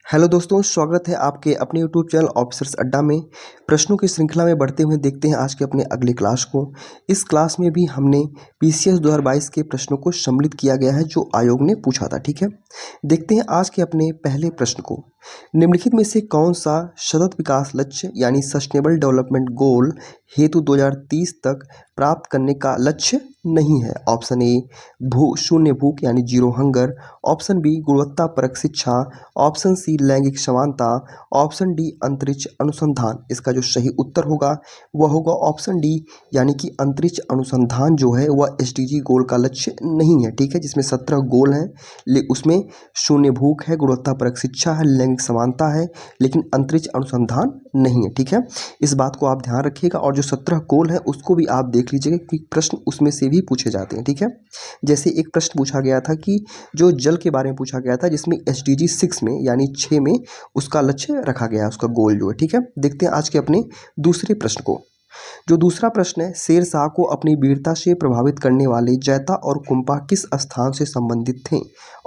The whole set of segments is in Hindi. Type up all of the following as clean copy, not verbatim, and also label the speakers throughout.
Speaker 1: हेलो दोस्तों, स्वागत है आपके अपने यूट्यूब चैनल ऑफिसर्स अड्डा में। प्रश्नों की श्रृंखला में बढ़ते हुए देखते हैं आज के अपने अगले क्लास को। इस क्लास में भी हमने पीसीएस 2022 के प्रश्नों को सम्मिलित किया गया है जो आयोग ने पूछा था। ठीक है, देखते हैं आज के अपने पहले प्रश्न को। निम्नलिखित में से कौन सा सतत विकास लक्ष्य यानी सस्टेनेबल डेवलपमेंट गोल हेतु 2030 तक प्राप्त करने का लक्ष्य नहीं है? ऑप्शन ए शून्य भूख यानी जीरो हंगर, ऑप्शन बी गुणवत्ता परक शिक्षा, ऑप्शन सी लैंगिक समानता, ऑप्शन डी अंतरिक्ष अनुसंधान। इसका जो सही उत्तर होगा वह होगा ऑप्शन डी यानी कि अंतरिक्ष अनुसंधान जो है वह एसडीजी गोल का लक्ष्य नहीं है। ठीक है, जिसमें 17 गोल हैं, उसमें शून्य भूख है, गुणवत्ता परक शिक्षा है, लैंगिक समानता है, लेकिन अंतरिक्ष अनुसंधान नहीं है। ठीक है, इस बात को आप ध्यान रखिएगा और जो 17 गोल है उसको भी आप देख लीजिएगा कि प्रश्न उसमें से भी पूछे जाते हैं। ठीक है, जैसे एक प्रश्न पूछा गया था कि जो जल के बारे में पूछा गया था जिसमें एसडीजी 6 में यानी 6 में उसका लक्ष्य रखा गया है, उसका गोल जो है। ठीक है, देखते हैं आज के अपने दूसरे प्रश्न को। जो दूसरा प्रश्न है, शेर शाह को अपनी वीरता से प्रभावित करने वाले जैता और कुंपा किस स्थान से संबंधित थे?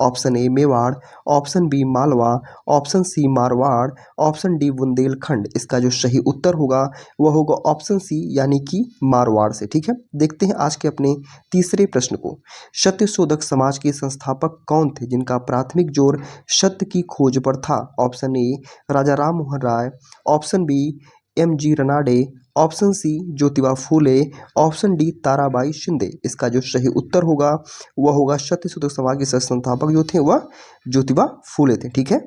Speaker 1: Option A Mewar, option B Malwa, option C Marwar, option D Bundelkhand. इसका जो सही उत्तर होगा वह होगा ऑप्शन सी यानी कि मारवाड़ से। ठीक है, देखते हैं आज के अपने तीसरे प्रश्न को। सत्यशोधक समाज के संस्थापक कौन थे जिनका प्राथमिक जोर सत्य की खोज पर था? Option A Raja Ram Mohan Roy, option B MG. Ranade, option C Jyotiba Phule, option D Tarabai Shinde. इसका जो सही उत्तर होगा वह होगा सत्यशोधक समाज के संस्थापक जो थे वह ज्योतिबा फूले थे। ठीक है,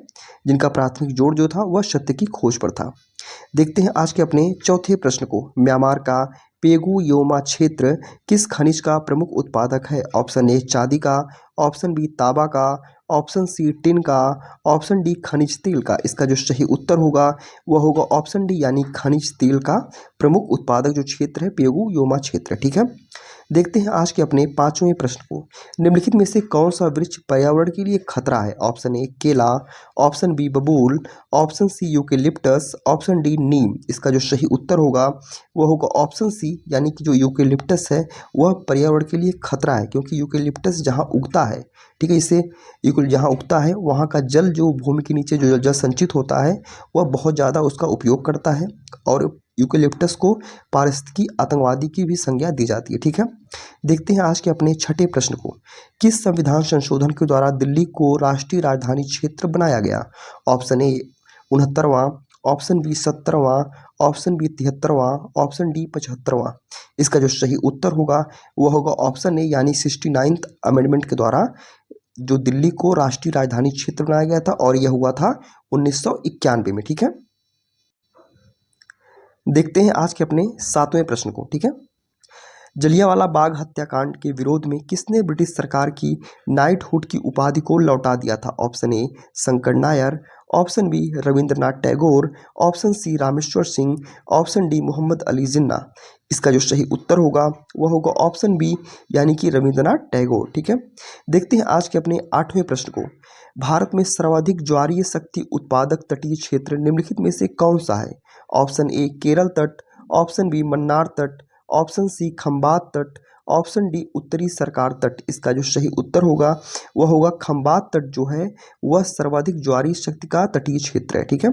Speaker 1: जिनका प्राथमिक जोर जो था वह सत्य की खोज पर था। देखते हैं आज के अपने चौथे प्रश्न को। म्यांमार का पेगु योमा क्षेत्र किस खनिज का प्रमुख उत्पादक है? ऑप्शन ए चांदी का, ऑप्शन बी तांबा का, ऑप्शन सी टिन का, ऑप्शन डी खनिज तेल का। इसका जो सही उत्तर होगा वह होगा ऑप्शन डी यानी खनिज तेल का प्रमुख उत्पादक जो क्षेत्र है पेगु योमा क्षेत्र। ठीक है, देखते हैं आज के अपने पांचवें प्रश्न को। निम्नलिखित में से कौन सा वृक्ष पर्यावरण के लिए खतरा है? ऑप्शन ए केला, ऑप्शन बी बबूल, option C eucalyptus, option D नीम। इसका जो सही उत्तर होगा वह होगा ऑप्शन सी यानी कि जो यूकेलिप्टस है वह पर्यावरण के लिए खतरा है, क्योंकि यूकेलिप्टस जहाँ उगता है, ठीक है, इसे जहाँ उगता है वहाँ का जल जो भूमि के नीचे जो जल संचित होता है वह बहुत ज़्यादा उसका उपयोग करता है और यूकेलिप्टस को पारिस्थितिकी आतंकवादी की भी संज्ञा दी जाती है। ठीक है, देखते हैं आज के अपने छठे प्रश्न को। किस संविधान संशोधन के द्वारा दिल्ली को राष्ट्रीय राजधानी क्षेत्र बनाया गया? ऑप्शन ए 69वां, ऑप्शन बी 70वां, ऑप्शन बी 73वां, ऑप्शन डी 75वां। इसका जो सही उत्तर होगा वह होगा ऑप्शन ए यानी 69th अमेंडमेंट के द्वारा जो दिल्ली को राष्ट्रीय राजधानी क्षेत्र बनाया गया था और यह हुआ था 1991 में। ठीक है, देखते हैं आज के अपने सातवें प्रश्न को। ठीक है, जलियांवाला बाग हत्याकांड के विरोध में किसने ब्रिटिश सरकार की नाइटहुड की उपाधि को लौटा दिया था? Option A Shankar Nair, option B Rabindranath Tagore, option C Rameshwar Singh, option D Mohammad Ali Jinnah. इसका जो सही उत्तर होगा वह होगा ऑप्शन बी यानी कि रविंद्रनाथ टैगोर। ठीक है, देखते हैं आज के अपने आठवें प्रश्न को। भारत में सर्वाधिक ज्वारीय शक्ति उत्पादक तटीय क्षेत्र निम्नलिखित में से कौन सा है? ऑप्शन ए केरल तट, ऑप्शन बी मन्नार तट, ऑप्शन सी खंबात तट, ऑप्शन डी उत्तरी सरकार तट। इसका जो सही उत्तर होगा वह होगा खंबात तट जो है वह सर्वाधिक ज्वारीय शक्ति का तटीय क्षेत्र है। ठीक है,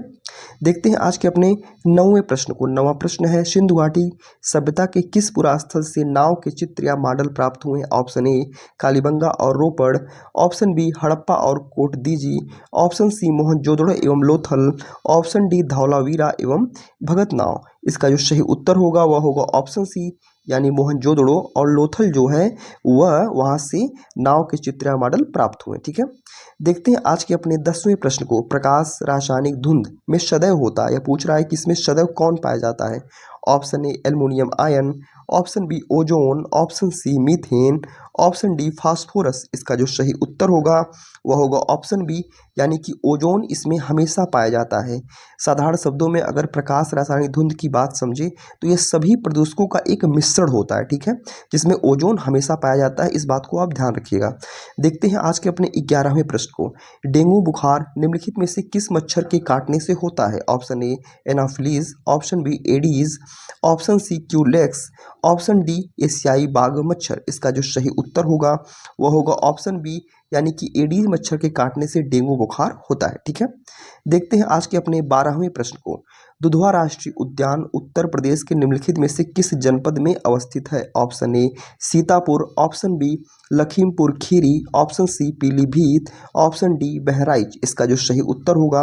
Speaker 1: देखते हैं आज के अपने नौवें प्रश्न को। नौवां प्रश्न है, सिंधु घाटी सभ्यता के किस पुरास्थल से नाव के चित्र या मॉडल प्राप्त हुए? ऑप्शन ए कालीबंगा और रोपड़, ऑप्शन बी हड़प्पा और कोटदीजी, ऑप्शन सी मोहनजोदड़ो एवं लोथल, ऑप्शन डी धौलावीरा एवं भगत नाव। इसका जो सही उत्तर होगा वह होगा ऑप्शन सी यानी मोहनजोदड़ो और लोथल जो है वह वहाँ से नाव के चित्र या मॉडल प्राप्त हुए। ठीक है, देखते हैं आज के अपने 10वें प्रश्न को। प्रकाश रासायनिक धुंध में सदैव होता है, यह पूछ रहा है कि इसमें सदैव कौन पाया जाता है? Option A aluminium ion, option B ozone, option C methane, option D phosphorus. इसका जो सही उत्तर होगा वह होगा ऑप्शन बी यानी कि ओजोन इसमें हमेशा पाया जाता है। साधारण शब्दों में अगर प्रकाश रासायनिक धुंध की बात समझे तो ये सभी प्रदूषकों का एक मिश्रण होता है। ठीक है, जिसमें ओजोन हमेशा पाया जाता है, इस बात को आप ध्यान रखिएगा। देखते हैं आज के अपने 11वें प्रश्न को। डेंगू बुखार निम्नलिखित में से किस मच्छर के काटने से होता है? Option A anopheles, option B aedes, option C culex, option D एशियाई बाघ मच्छर। इसका जो सही उत्तर होगा वह होगा ऑप्शन बी यानी कि एडीज मच्छर के काटने से डेंगू बुखार होता है। ठीक है, देखते हैं आज के अपने 12वें प्रश्न को। दुधवा राष्ट्रीय उद्यान उत्तर प्रदेश के निम्नलिखित में से किस जनपद में अवस्थित है? Option A Sitapur, option B Lakhimpur Kheri, option C Pilibhit, option D Bahraich. इसका जो सही उत्तर होगा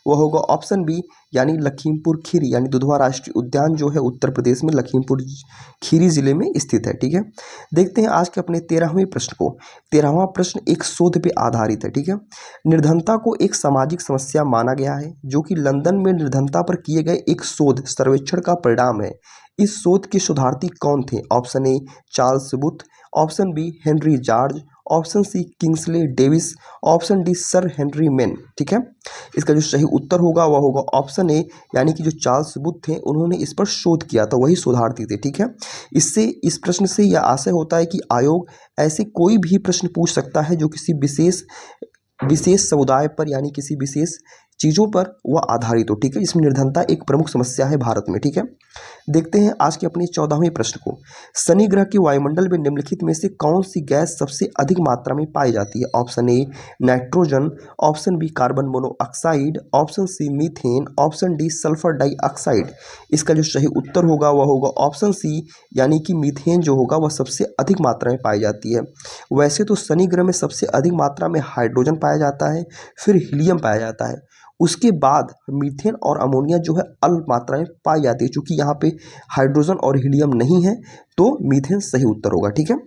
Speaker 1: वह होगा ऑप्शन बी यानी लखीमपुर खीरी, यानी दुधवा राष्ट्रीय उद्यान जो है उत्तर प्रदेश में लखीमपुर खीरी जिले में स्थित है। ठीक है, देखते हैं आज के अपने 13वें प्रश्न को। 13वां प्रश्न एक शोध पे आधारित है। ठीक है, निर्धनता को एक सामाजिक समस्या माना गया है, जो कि लंदन में निर्धनता पर किए गए एक शोध सर्वेक्षण का परिणाम है। इस शोध के शोधार्थी कौन थे? Option A Charles Booth, option B Henry George, option C Kingsley Davis, option D sir Henry Maine. ठीक है, इसका जो सही उत्तर होगा वह होगा ऑप्शन ए, यानी कि जो चार्ल्स बूथ थे उन्होंने इस पर शोध किया था, वही शोधार्थी थे। ठीक है, इससे इस प्रश्न से यह आशय होता है कि आयोग ऐसे कोई भी प्रश्न पूछ सकता है जो किसी विशेष समुदाय पर यानी किसी विशेष चीज़ों पर वह आधारित हो। ठीक है, इसमें निर्धनता एक प्रमुख समस्या है भारत में। ठीक है, देखते हैं आज के अपने 14वें प्रश्न को। शनि ग्रह के वायुमंडल में निम्नलिखित में से कौन सी गैस सबसे अधिक मात्रा में पाई जाती है? Option A nitrogen, option B carbon monoxide, option C methane, option D sulphur dioxide. इसका जो सही उत्तर होगा वह होगा ऑप्शन सी, यानी कि मीथेन जो होगा वह सबसे अधिक मात्रा में पाई जाती है। वैसे तो शनि ग्रह में सबसे अधिक मात्रा में हाइड्रोजन पाया जाता है, फिर हीलियम पाया जाता है, उसके बाद मीथेन और अमोनिया जो है अल्प मात्रा में पाई जाती है। चूंकि यहाँ पे हाइड्रोजन और हीलियम नहीं है तो मीथेन सही उत्तर होगा। ठीक है,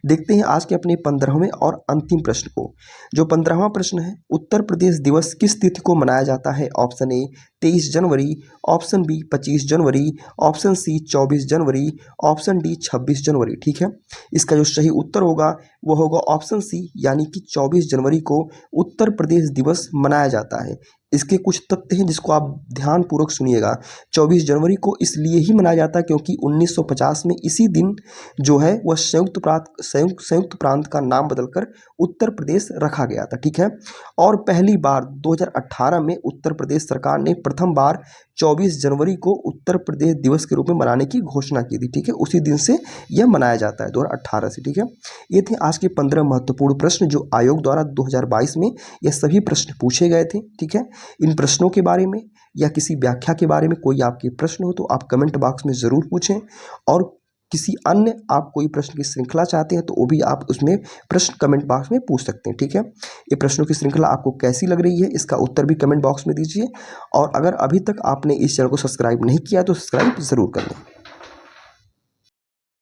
Speaker 1: देखते हैं आज के अपने 15वें और अंतिम प्रश्न को। जो 15वां प्रश्न है, उत्तर प्रदेश दिवस किस तिथि को मनाया जाता है? ऑप्शन ए 23 जनवरी, ऑप्शन बी 25 जनवरी, ऑप्शन सी 24 जनवरी, ऑप्शन डी 26 जनवरी। ठीक है, इसका जो सही उत्तर होगा वह होगा ऑप्शन सी, यानी कि 24 जनवरी को उत्तर प्रदेश दिवस मनाया जाता है। इसके कुछ तथ्य हैं जिसको आप ध्यानपूर्वक सुनिएगा। 24 जनवरी को इसलिए ही मनाया जाता है क्योंकि 1950 में इसी दिन जो है वह संयुक्त प्रांत का नाम बदलकर उत्तर प्रदेश रखा गया था। ठीक है, और पहली बार 2018 में उत्तर प्रदेश सरकार ने प्रथम बार 24 जनवरी को उत्तर प्रदेश दिवस के रूप में मनाने की घोषणा की थी। ठीक है, उसी दिन से यह मनाया जाता है 2018 से। ठीक है, ये थे आज के 15 महत्वपूर्ण प्रश्न जो आयोग द्वारा 2022 में यह सभी प्रश्न पूछे गए थे। ठीक है, इन प्रश्नों के बारे में या किसी व्याख्या के बारे में कोई आपके प्रश्न हो तो आप कमेंट बॉक्स में ज़रूर पूछें, और किसी अन्य आप कोई प्रश्न की श्रृंखला चाहते हैं तो वो भी आप उसमें प्रश्न कमेंट बॉक्स में पूछ सकते हैं। ठीक है, ये प्रश्नों की श्रृंखला आपको कैसी लग रही है इसका उत्तर भी कमेंट बॉक्स में दीजिए, और अगर अभी तक आपने इस चैनल को सब्सक्राइब नहीं किया तो सब्सक्राइब ज़रूर कर लें।